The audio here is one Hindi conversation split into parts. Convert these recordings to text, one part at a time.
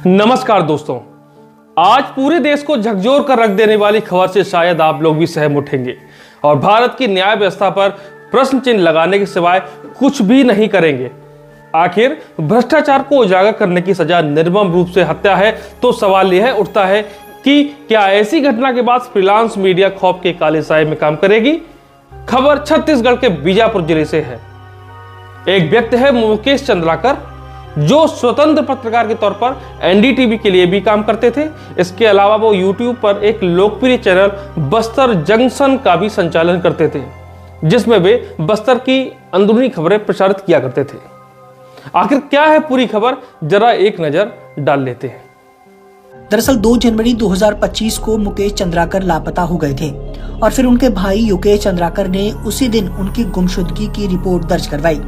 नमस्कार दोस्तों, आज पूरे देश को झकझोर कर रख देने वाली खबर से शायद आप लोग भी सहम उठेंगे और भारत की न्याय व्यवस्था पर प्रश्न चिन्ह लगाने के सिवाय कुछ भी नहीं करेंगे। आखिर भ्रष्टाचार को उजागर करने की सजा निर्मम रूप से हत्या है, तो सवाल यह उठता है कि क्या ऐसी घटना के बाद फ्रीलांस मीडिया खौफ के काले साए में काम करेगी। खबर छत्तीसगढ़ के बीजापुर जिले से है। एक व्यक्ति है मुकेश चंद्राकर, जो स्वतंत्र पत्रकार के तौर पर एनडीटीवी के लिए भी काम करते थे। इसके अलावा वो यूट्यूब पर एक लोकप्रिय चैनल बस्तर जंक्शन का भी संचालन करते थे, जिसमें वे बस्तर की अंदरूनी खबरें प्रसारित किया करते थे। आखिर क्या है पूरी खबर, जरा एक नजर डाल लेते हैं। दरअसल 2 जनवरी 2025 को मुकेश चंद्राकर लापता हो गए थे और फिर उनके भाई योगेश चंद्राकर ने उसी दिन उनकी गुमशुदगी की रिपोर्ट दर्ज करवाई।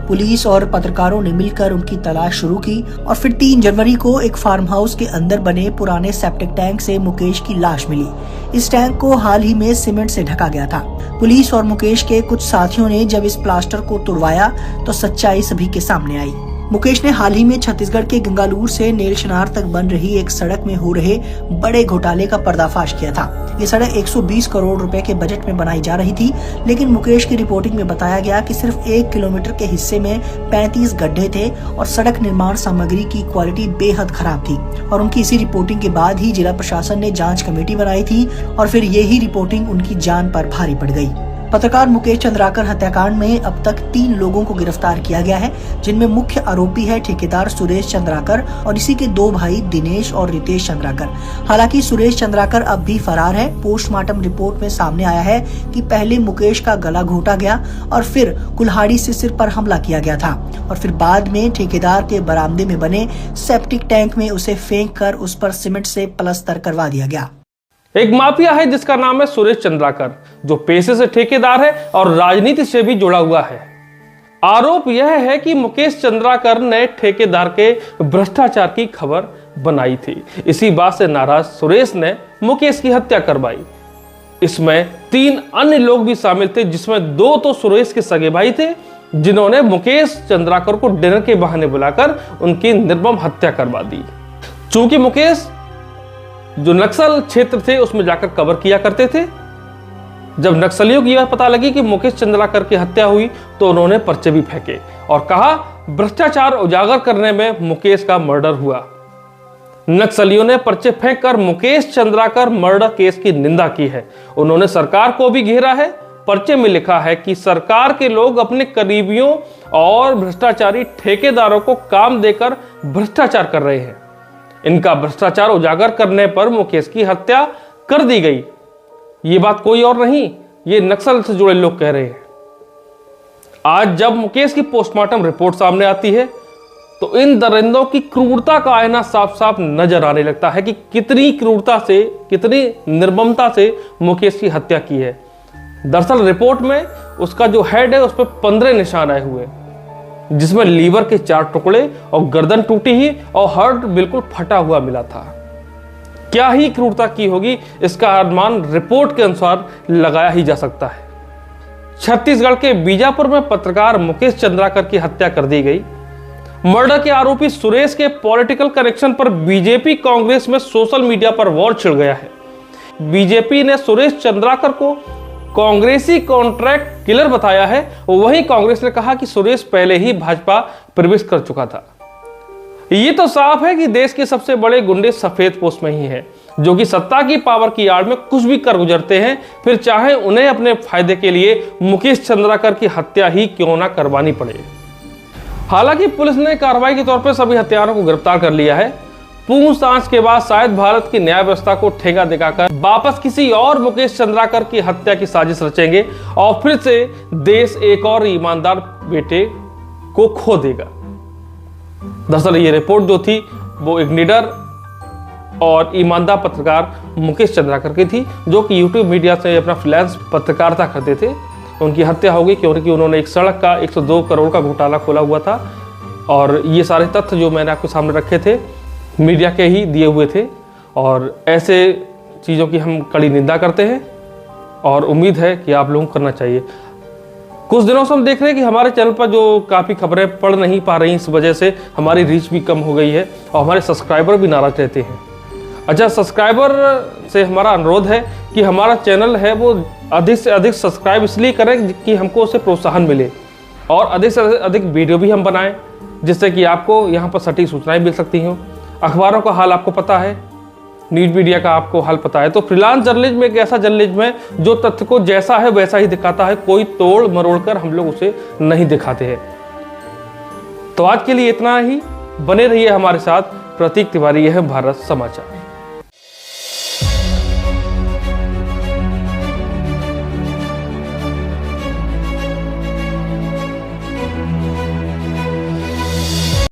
पुलिस और पत्रकारों ने मिलकर उनकी तलाश शुरू की और फिर 3 जनवरी को एक फार्म हाउस के अंदर बने पुराने सेप्टिक टैंक से मुकेश की लाश मिली। इस टैंक को हाल ही में सीमेंट से ढका गया था। पुलिस और मुकेश के कुछ साथियों ने जब इस प्लास्टर को तुड़वाया तो सच्चाई सभी के सामने आई। मुकेश ने हाल ही में छत्तीसगढ़ के गंगालूर से नेलशनार तक बन रही एक सड़क में हो रहे बड़े घोटाले का पर्दाफाश किया था। ये सड़क 120 करोड़ रुपए के बजट में बनाई जा रही थी, लेकिन मुकेश की रिपोर्टिंग में बताया गया कि सिर्फ 1 किलोमीटर के हिस्से में 35 गड्ढे थे और सड़क निर्माण सामग्री की क्वालिटी बेहद खराब थी। और उनकी इसी रिपोर्टिंग के बाद ही जिला प्रशासन ने जाँच कमेटी बनाई थी और फिर यही रिपोर्टिंग उनकी जान पर भारी पड़ गयी। पत्रकार मुकेश चंद्राकर हत्याकांड में अब तक 3 लोगों को गिरफ्तार किया गया है, जिनमें मुख्य आरोपी है ठेकेदार सुरेश चंद्राकर और इसी के 2 भाई दिनेश और रितेश चंद्राकर। हालांकि सुरेश चंद्राकर अब भी फरार है। पोस्टमार्टम रिपोर्ट में सामने आया है कि पहले मुकेश का गला घोटा गया और फिर कुल्हाड़ी से सिर पर हमला किया गया था और फिर बाद में ठेकेदार के बरामदे में बने सेप्टिक टैंक में उसे फेंक कर उस पर सीमेंट से प्लास्टर करवा दिया गया। एक माफिया है जिसका नाम है सुरेश चंद्राकर, जो पेशे से ठेकेदार है और राजनीति से भी जुड़ा हुआ है। आरोप यह है कि मुकेश चंद्राकर ने ठेकेदार के भ्रष्टाचार की खबर बनाई थी। इसी बात से नाराज सुरेश ने मुकेश की हत्या करवाई। इसमें 3 अन्य लोग भी शामिल थे, जिसमें 2 तो सुरेश के सगे भाई थे, जिन्होंने मुकेश चंद्राकर को डिनर के बहाने बुलाकर उनकी निर्मम हत्या करवा दी। चूंकि मुकेश जो नक्सल क्षेत्र थे उसमें जाकर कवर किया करते थे, जब नक्सलियों की यह पता लगी कि मुकेश चंद्राकर की हत्या हुई तो उन्होंने पर्चे भी फेंके और कहा भ्रष्टाचार उजागर करने में मुकेश का मर्डर हुआ। नक्सलियों ने पर्चे फेंककर मुकेश चंद्राकर मर्डर केस की निंदा की है। उन्होंने सरकार को भी घेरा है। पर्चे में लिखा है कि सरकार के लोग अपने करीबियों और भ्रष्टाचारी ठेकेदारों को काम देकर भ्रष्टाचार कर रहे हैं। इनका भ्रष्टाचार उजागर करने पर मुकेश की हत्या कर दी गई। ये बात कोई और नहीं, ये नक्सल से जुड़े लोग कह रहे हैं। आज जब मुकेश की पोस्टमार्टम रिपोर्ट सामने आती है तो इन दरिंदों की क्रूरता का आईना साफ साफ नजर आने लगता है कि कितनी क्रूरता से, कितनी निर्ममता से मुकेश की हत्या की है। दरअसल रिपोर्ट में उसका जो हेड है उस पर 15 निशान आए हुए, जिसमें लीवर के 4 टुकड़े और गर्दन टूटी ही और हार्ट बिल्कुल फटा हुआ मिला था। क्या ही क्रूरता की होगी, इसका अनुमान रिपोर्ट के अनुसार लगाया ही जा सकता है। छत्तीसगढ़ के बीजापुर में पत्रकार मुकेश चंद्राकर की हत्या कर दी गई। मर्डर के आरोपी सुरेश के पॉलिटिकल कनेक्शन पर बीजेपी कांग्रेस में सोशल मीडिया पर वॉर छिड़ गया है। बीजेपी ने सुरेश चंद्राकर को कांग्रेसी कॉन्ट्रैक्ट किलर बताया है। वहीं कांग्रेस ने कहा कि सुरेश पहले ही भाजपा प्रवेश कर चुका था। ये तो साफ है कि देश के सबसे बड़े गुंडे सफेद पोस्ट में ही हैं, जो कि सत्ता की पावर की आड़ में कुछ भी कर गुजरते हैं, फिर चाहे उन्हें अपने फायदे के लिए मुकेश चंद्राकर की हत्या ही क्यों ना करवानी पड़े। हालांकि पुलिस ने कार्रवाई के तौर पर सभी हत्यारों को गिरफ्तार कर लिया है। पूछताछ के बाद शायद भारत की न्याय व्यवस्था को ठेका दिखाकर वापस किसी और मुकेश चंद्राकर की हत्या की साजिश रचेंगे और फिर से देश एक और ईमानदार बेटे को खो देगा। दरअसल ये रिपोर्ट जो थी वो एक निडर और ईमानदार पत्रकार मुकेश चंद्राकर की थी, जो कि यूट्यूब मीडिया से अपना फ्रीलांस पत्रकारिता करते थे। उनकी हत्या हो गई क्योंकि उन्होंने एक सड़क का 102 करोड़ का घोटाला खोला हुआ था और ये सारे तथ्य जो मैंने आपके सामने रखे थे मीडिया के ही दिए हुए थे। और ऐसे चीज़ों की हम कड़ी निंदा करते हैं और उम्मीद है कि आप लोगों को करना चाहिए। कुछ दिनों से हम देख रहे हैं कि हमारे चैनल पर जो काफ़ी खबरें पढ़ नहीं पा रही, इस वजह से हमारी रीच भी कम हो गई है और हमारे सब्सक्राइबर भी नाराज रहते हैं। अच्छा, सब्सक्राइबर से हमारा अनुरोध है कि हमारा चैनल है वो अधिक से अधिक सब्सक्राइब इसलिए करें कि हमको उससे प्रोत्साहन मिले और अधिक से अधिक वीडियो भी हम बनाएं, जिससे कि आपको यहाँ पर सटीक सूचनाएं मिल सकती हों। अखबारों का हाल आपको पता है, न्यूज़ मीडिया का आपको हाल पता है, तो फ्रीलांस जर्नलिज्म एक ऐसा जर्नलिज्म है जो तथ्य को जैसा है वैसा ही दिखाता है, कोई तोड़ मरोड़ कर हम लोग उसे नहीं दिखाते हैं। तो आज के लिए इतना ही। बने रहिए हमारे साथ। प्रतीक तिवारी, यह भारत समाचार।